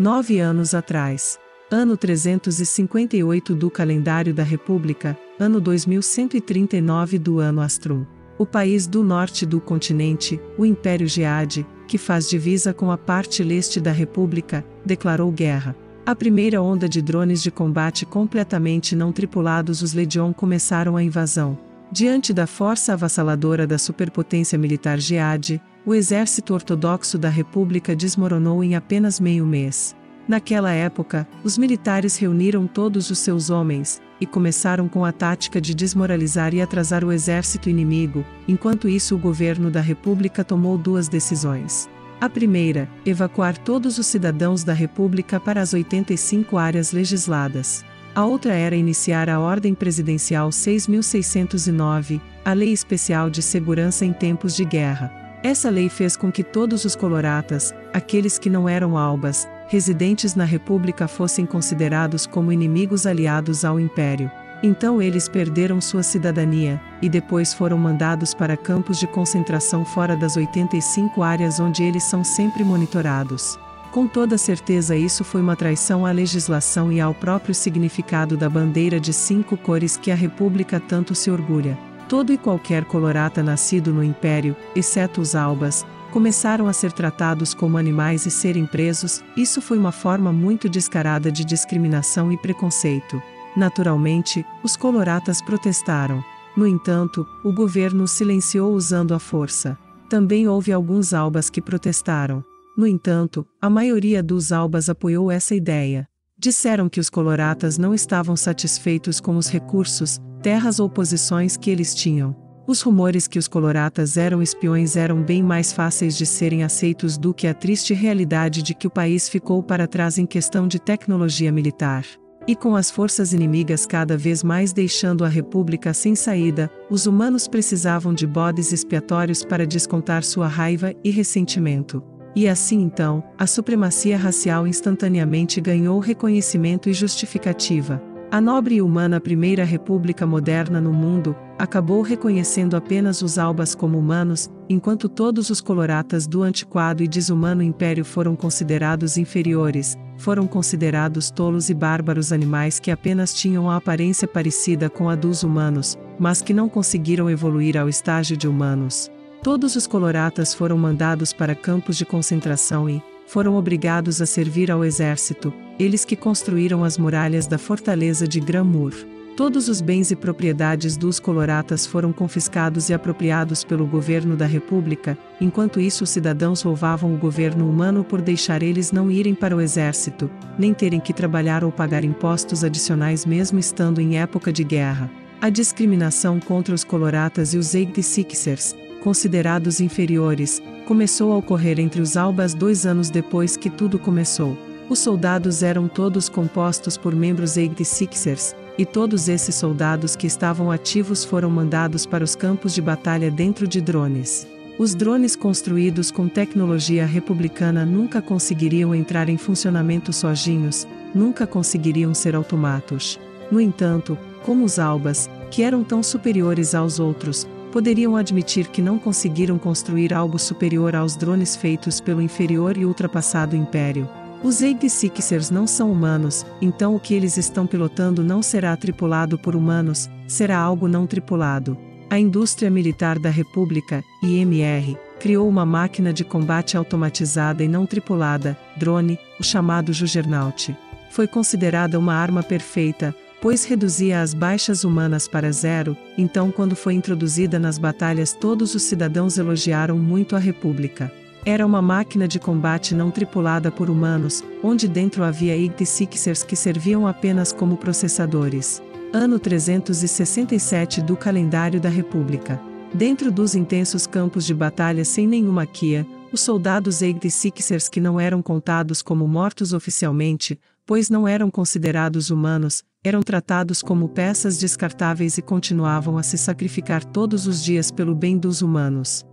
9 anos atrás. Ano 358 do calendário da República, ano 2139 do ano Astrum. O país do norte do continente, o Império Geade, que faz divisa com a parte leste da República, declarou guerra. A primeira onda de drones de combate completamente não tripulados, os Legion, começaram a invasão. Diante da força avassaladora da superpotência militar Geade, o exército ortodoxo da República desmoronou em apenas meio mês. Naquela época, os militares reuniram todos os seus homens, e começaram com a tática de desmoralizar e atrasar o exército inimigo. Enquanto isso, o governo da República tomou duas decisões. A primeira, evacuar todos os cidadãos da República para as 85 áreas legisladas. A outra era iniciar a Ordem Presidencial 6.609, a Lei Especial de Segurança em Tempos de Guerra. Essa lei fez com que todos os coloratas, aqueles que não eram albas, residentes na República, fossem considerados como inimigos aliados ao Império. Então eles perderam sua cidadania, e depois foram mandados para campos de concentração fora das 85 áreas onde eles são sempre monitorados. Com toda certeza isso foi uma traição à legislação e ao próprio significado da bandeira de 5 cores que a República tanto se orgulha. Todo e qualquer colorata nascido no Império, exceto os albas, começaram a ser tratados como animais e serem presos. Isso foi uma forma muito descarada de discriminação e preconceito. Naturalmente, os coloratas protestaram. No entanto, o governo os silenciou usando a força. Também houve alguns albas que protestaram. No entanto, a maioria dos albas apoiou essa ideia. Disseram que os coloratas não estavam satisfeitos com os recursos, terras ou posições que eles tinham. Os rumores que os coloratas eram espiões eram bem mais fáceis de serem aceitos do que a triste realidade de que o país ficou para trás em questão de tecnologia militar. E com as forças inimigas cada vez mais deixando a República sem saída, os humanos precisavam de bodes expiatórios para descontar sua raiva e ressentimento. E assim então, a supremacia racial instantaneamente ganhou reconhecimento e justificativa. A nobre e humana Primeira República moderna no mundo, acabou reconhecendo apenas os albas como humanos, enquanto todos os coloratas do antiquado e desumano Império foram considerados inferiores, foram considerados tolos e bárbaros animais que apenas tinham a aparência parecida com a dos humanos, mas que não conseguiram evoluir ao estágio de humanos. Todos os coloratas foram mandados para campos de concentração e foram obrigados a servir ao exército, eles que construíram as muralhas da fortaleza de Gramur. Todos os bens e propriedades dos coloratas foram confiscados e apropriados pelo governo da República. Enquanto isso, os cidadãos louvavam o governo humano por deixar eles não irem para o exército, nem terem que trabalhar ou pagar impostos adicionais mesmo estando em época de guerra. A discriminação contra os coloratas e os Eightseekers, considerados inferiores, começou a ocorrer entre os albas 2 anos depois que tudo começou. Os soldados eram todos compostos por membros Eightseekers, e todos esses soldados que estavam ativos foram mandados para os campos de batalha dentro de drones. Os drones construídos com tecnologia republicana nunca conseguiriam entrar em funcionamento sozinhos, nunca conseguiriam ser automatos. No entanto, como os albas, que eram tão superiores aos outros, poderiam admitir que não conseguiram construir algo superior aos drones feitos pelo inferior e ultrapassado Império. Os Eightseekers não são humanos, então o que eles estão pilotando não será tripulado por humanos, será algo não tripulado. A indústria militar da República, IMR, criou uma máquina de combate automatizada e não tripulada, drone, o chamado Juggernaut. Foi considerada uma arma perfeita, pois reduzia as baixas humanas para 0, então quando foi introduzida nas batalhas todos os cidadãos elogiaram muito a República. Era uma máquina de combate não tripulada por humanos, onde dentro havia Eightseekers que serviam apenas como processadores. Ano 367 do calendário da República. Dentro dos intensos campos de batalha sem nenhuma quia, os soldados Eightseekers que não eram contados como mortos oficialmente, pois não eram considerados humanos, eram tratados como peças descartáveis e continuavam a se sacrificar todos os dias pelo bem dos humanos.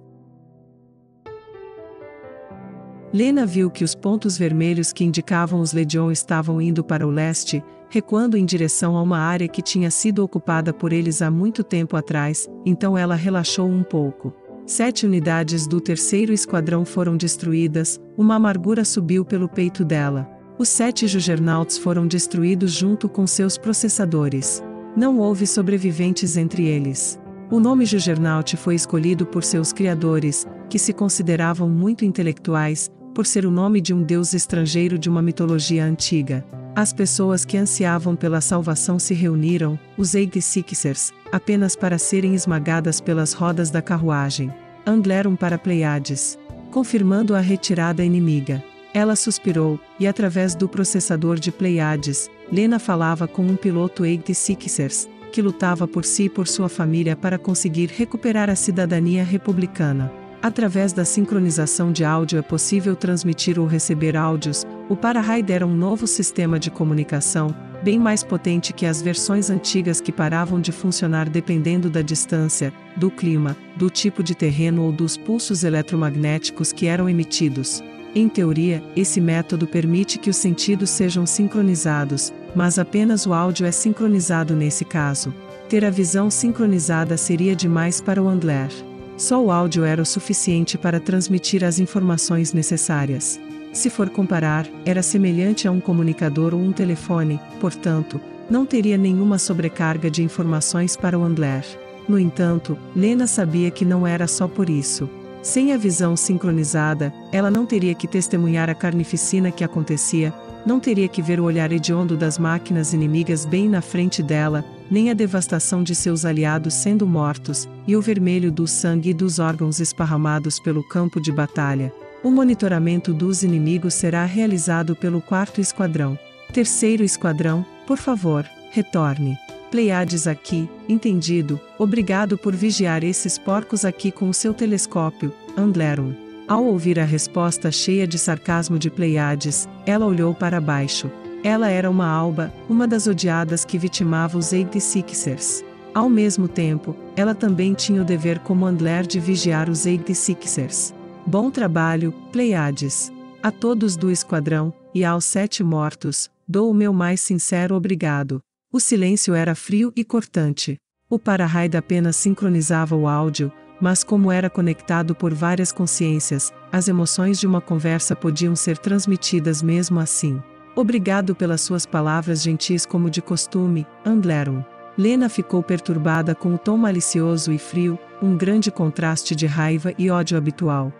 Lena viu que os pontos vermelhos que indicavam os Legion estavam indo para o leste, recuando em direção a uma área que tinha sido ocupada por eles há muito tempo atrás, então ela relaxou um pouco. 7 unidades do 3º Esquadrão foram destruídas, uma amargura subiu pelo peito dela. Os 7 Juggernauts foram destruídos junto com seus processadores. Não houve sobreviventes entre eles. O nome Juggernaut foi escolhido por seus criadores, que se consideravam muito intelectuais, por ser o nome de um deus estrangeiro de uma mitologia antiga. As pessoas que ansiavam pela salvação se reuniram, os 86ers, apenas para serem esmagadas pelas rodas da carruagem. Anglerum para Pleiades. Confirmando a retirada inimiga. Ela suspirou, e através do processador de Pleiades, Lena falava com um piloto 86ers, que lutava por si e por sua família para conseguir recuperar a cidadania republicana. Através da sincronização de áudio é possível transmitir ou receber áudios. O Para-Raid era um novo sistema de comunicação, bem mais potente que as versões antigas que paravam de funcionar dependendo da distância, do clima, do tipo de terreno ou dos pulsos eletromagnéticos que eram emitidos. Em teoria, esse método permite que os sentidos sejam sincronizados, mas apenas o áudio é sincronizado nesse caso. Ter a visão sincronizada seria demais para o Angler. Só o áudio era o suficiente para transmitir as informações necessárias. Se for comparar, era semelhante a um comunicador ou um telefone, portanto, não teria nenhuma sobrecarga de informações para o Angler. No entanto, Lena sabia que não era só por isso. Sem a visão sincronizada, ela não teria que testemunhar a carnificina que acontecia, não teria que ver o olhar hediondo das máquinas inimigas bem na frente dela, nem a devastação de seus aliados sendo mortos, e o vermelho do sangue e dos órgãos esparramados pelo campo de batalha. O monitoramento dos inimigos será realizado pelo 4º Esquadrão. 3º Esquadrão, por favor, retorne. Pleiades aqui, entendido, obrigado por vigiar esses porcos aqui com o seu telescópio, Anglerum. Ao ouvir a resposta cheia de sarcasmo de Pleiades, ela olhou para baixo. Ela era uma alba, uma das odiadas que vitimava os 86ers. Ao mesmo tempo, ela também tinha o dever como Angler de vigiar os 86ers. Bom trabalho, Pleiades. A todos do esquadrão, e aos 7 mortos, dou o meu mais sincero obrigado. O silêncio era frio e cortante. O Para-Raid apenas sincronizava o áudio, mas como era conectado por várias consciências, as emoções de uma conversa podiam ser transmitidas mesmo assim. Obrigado pelas suas palavras gentis como de costume, Anglerum. Lena ficou perturbada com o tom malicioso e frio, um grande contraste de raiva e ódio habitual.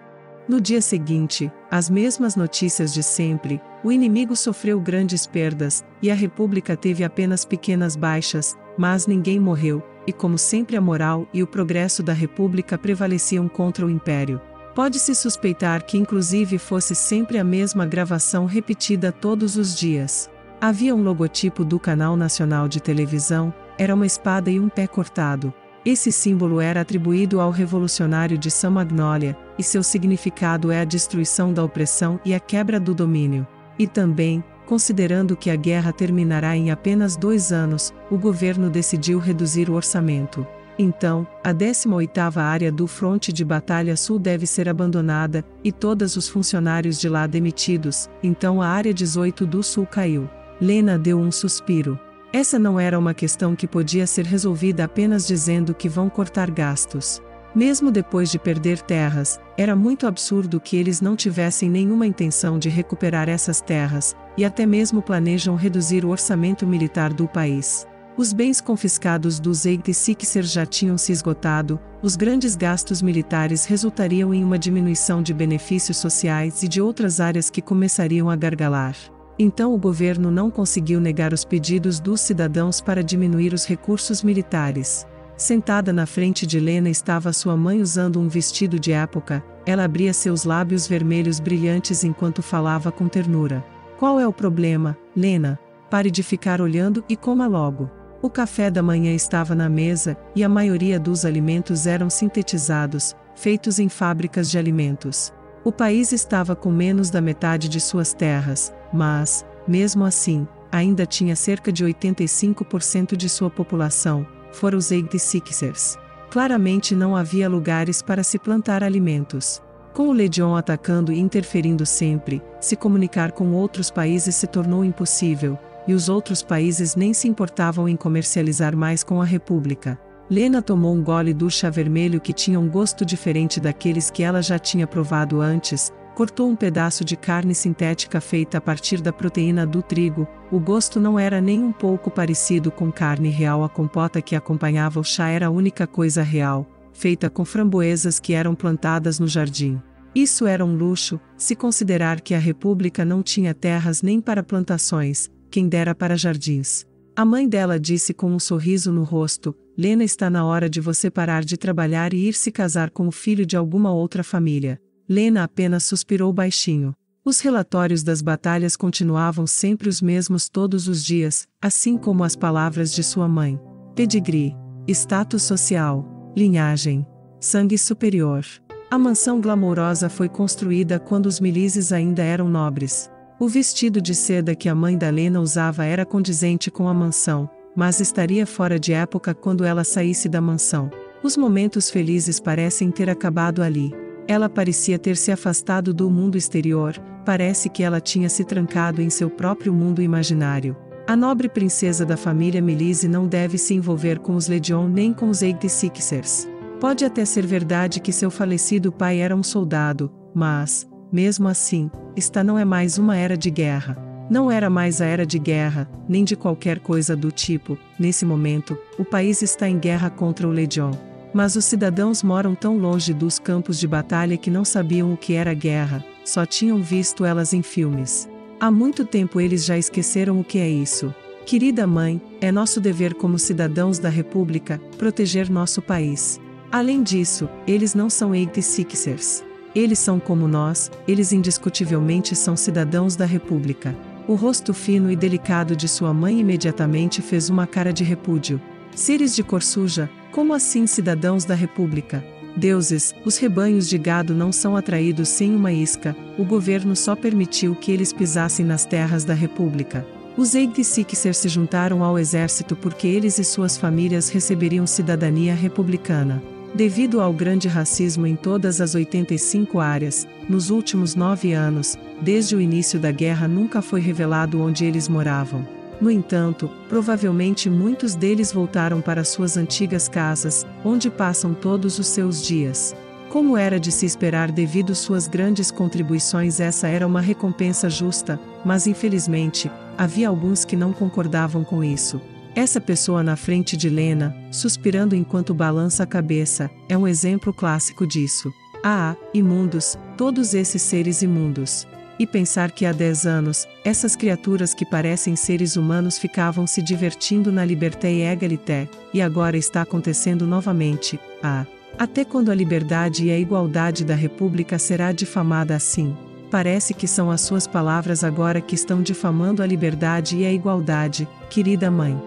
No dia seguinte, as mesmas notícias de sempre, o inimigo sofreu grandes perdas, e a República teve apenas pequenas baixas, mas ninguém morreu, e como sempre a moral e o progresso da República prevaleciam contra o Império. Pode-se suspeitar que inclusive fosse sempre a mesma gravação repetida todos os dias. Havia um logotipo do Canal Nacional de Televisão, era uma espada e um pé cortado. Esse símbolo era atribuído ao revolucionário de São Magnólia, e seu significado é a destruição da opressão e a quebra do domínio. E também, considerando que a guerra terminará em apenas 2 anos, o governo decidiu reduzir o orçamento. Então, a 18ª área do Fronte de Batalha Sul deve ser abandonada, e todos os funcionários de lá demitidos, então a área 18 do Sul caiu. Lena deu um suspiro. Essa não era uma questão que podia ser resolvida apenas dizendo que vão cortar gastos. Mesmo depois de perder terras, era muito absurdo que eles não tivessem nenhuma intenção de recuperar essas terras, e até mesmo planejam reduzir o orçamento militar do país. Os bens confiscados dos 86ers já tinham se esgotado, os grandes gastos militares resultariam em uma diminuição de benefícios sociais e de outras áreas que começariam a gargalar. Então o governo não conseguiu negar os pedidos dos cidadãos para diminuir os recursos militares. Sentada na frente de Lena estava sua mãe usando um vestido de época, ela abria seus lábios vermelhos brilhantes enquanto falava com ternura. Qual é o problema, Lena? Pare de ficar olhando e coma logo. O café da manhã estava na mesa, e a maioria dos alimentos eram sintetizados, feitos em fábricas de alimentos. O país estava com menos da metade de suas terras, mas, mesmo assim, ainda tinha cerca de 85% de sua população, fora os 86ers. Claramente não havia lugares para se plantar alimentos. Com o Legion atacando e interferindo sempre, se comunicar com outros países se tornou impossível, e os outros países nem se importavam em comercializar mais com a República. Lena tomou um gole do chá vermelho que tinha um gosto diferente daqueles que ela já tinha provado antes, Cortou um pedaço de carne sintética feita a partir da proteína do trigo. O gosto não era nem um pouco parecido com carne real. A compota que acompanhava o chá era a única coisa real, feita com framboesas que eram plantadas no jardim. Isso era um luxo, se considerar que a República não tinha terras nem para plantações, quem dera para jardins. A mãe dela disse com um sorriso no rosto: Lena, está na hora de você parar de trabalhar e ir se casar com o filho de alguma outra família. Lena apenas suspirou baixinho. Os relatórios das batalhas continuavam sempre os mesmos todos os dias, assim como as palavras de sua mãe. Pedigree, status social, linhagem, sangue superior. A mansão glamourosa foi construída quando os Milises ainda eram nobres. O vestido de seda que a mãe da Lena usava era condizente com a mansão, mas estaria fora de época quando ela saísse da mansão. Os momentos felizes parecem ter acabado ali. Ela parecia ter se afastado do mundo exterior, parece que ela tinha se trancado em seu próprio mundo imaginário. A nobre princesa da família Milise não deve se envolver com os Legion nem com os Eighty Sixers. Pode até ser verdade que seu falecido pai era um soldado, mas, mesmo assim, esta não é mais uma era de guerra. Não era mais a era de guerra, nem de qualquer coisa do tipo. Nesse momento, o país está em guerra contra o Legion. Mas os cidadãos moram tão longe dos campos de batalha que não sabiam o que era guerra, só tinham visto elas em filmes. Há muito tempo eles já esqueceram o que é isso. Querida mãe, é nosso dever como cidadãos da República, proteger nosso país. Além disso, eles não são Eighty Sixers. Eles são como nós, eles indiscutivelmente são cidadãos da República. O rosto fino e delicado de sua mãe imediatamente fez uma cara de repúdio. Seres de cor suja, como assim cidadãos da República? Deuses, os rebanhos de gado não são atraídos sem uma isca, o governo só permitiu que eles pisassem nas terras da República. Os Eighty Sixers se juntaram ao exército porque eles e suas famílias receberiam cidadania republicana. Devido ao grande racismo em todas as 85 áreas, nos últimos 9 anos, desde o início da guerra nunca foi revelado onde eles moravam. No entanto, provavelmente muitos deles voltaram para suas antigas casas, onde passam todos os seus dias. Como era de se esperar devido suas grandes contribuições, essa era uma recompensa justa, mas infelizmente, havia alguns que não concordavam com isso. Essa pessoa na frente de Lena, suspirando enquanto balança a cabeça, é um exemplo clássico disso. Ah, imundos, todos esses seres imundos. E pensar que há 10 anos, essas criaturas que parecem seres humanos ficavam se divertindo na liberté e égalité, e agora está acontecendo novamente. Ah, até quando a liberdade e a igualdade da República será difamada assim? Parece que são as suas palavras agora que estão difamando a liberdade e a igualdade, querida mãe.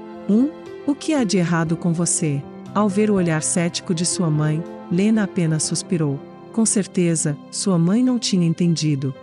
O que há de errado com você? Ao ver o olhar cético de sua mãe, Lena apenas suspirou. Com certeza, sua mãe não tinha entendido.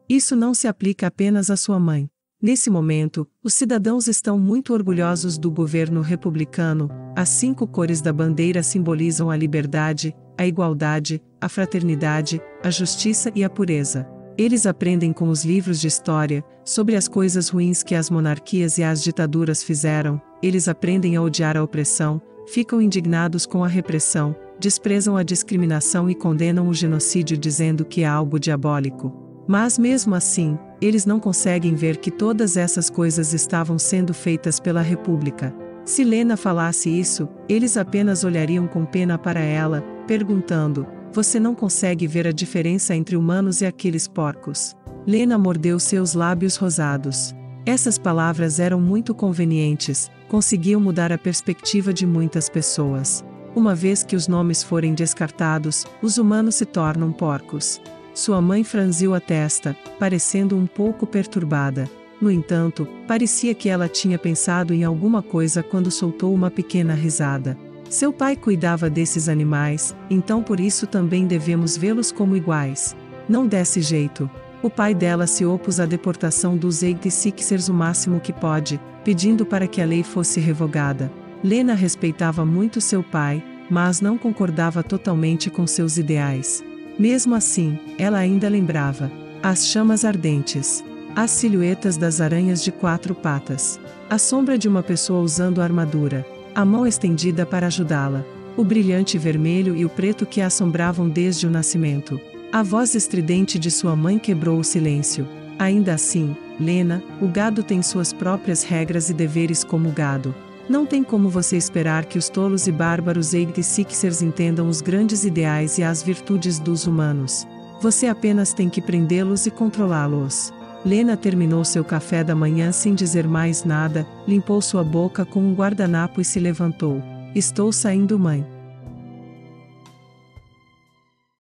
Isso não se aplica apenas à sua mãe. Nesse momento, os cidadãos estão muito orgulhosos do governo republicano. As 5 cores da bandeira simbolizam a liberdade, a igualdade, a fraternidade, a justiça e a pureza. Eles aprendem com os livros de história, sobre as coisas ruins que as monarquias e as ditaduras fizeram. Eles aprendem a odiar a opressão, ficam indignados com a repressão, desprezam a discriminação e condenam o genocídio dizendo que é algo diabólico. Mas mesmo assim, eles não conseguem ver que todas essas coisas estavam sendo feitas pela República. Se Lena falasse isso, eles apenas olhariam com pena para ela, perguntando: você não consegue ver a diferença entre humanos e aqueles porcos? Lena mordeu seus lábios rosados. Essas palavras eram muito convenientes, conseguiam mudar a perspectiva de muitas pessoas. Uma vez que os nomes forem descartados, os humanos se tornam porcos. Sua mãe franziu a testa, parecendo um pouco perturbada. No entanto, parecia que ela tinha pensado em alguma coisa quando soltou uma pequena risada. Seu pai cuidava desses animais, então por isso também devemos vê-los como iguais. Não desse jeito. O pai dela se opôs à deportação dos Eighty Sixers o máximo que pode, pedindo para que a lei fosse revogada. Lena respeitava muito seu pai, mas não concordava totalmente com seus ideais. Mesmo assim, ela ainda lembrava as chamas ardentes, as silhuetas das aranhas de 4 patas, a sombra de uma pessoa usando armadura, a mão estendida para ajudá-la, o brilhante vermelho e o preto que a assombravam desde o nascimento. A voz estridente de sua mãe quebrou o silêncio. Ainda assim, Lena, o gado tem suas próprias regras e deveres como gado. Não tem como você esperar que os tolos e bárbaros Eight-Sixers entendam os grandes ideais e as virtudes dos humanos. Você apenas tem que prendê-los e controlá-los. Lena terminou seu café da manhã sem dizer mais nada, limpou sua boca com um guardanapo e se levantou. Estou saindo, mãe.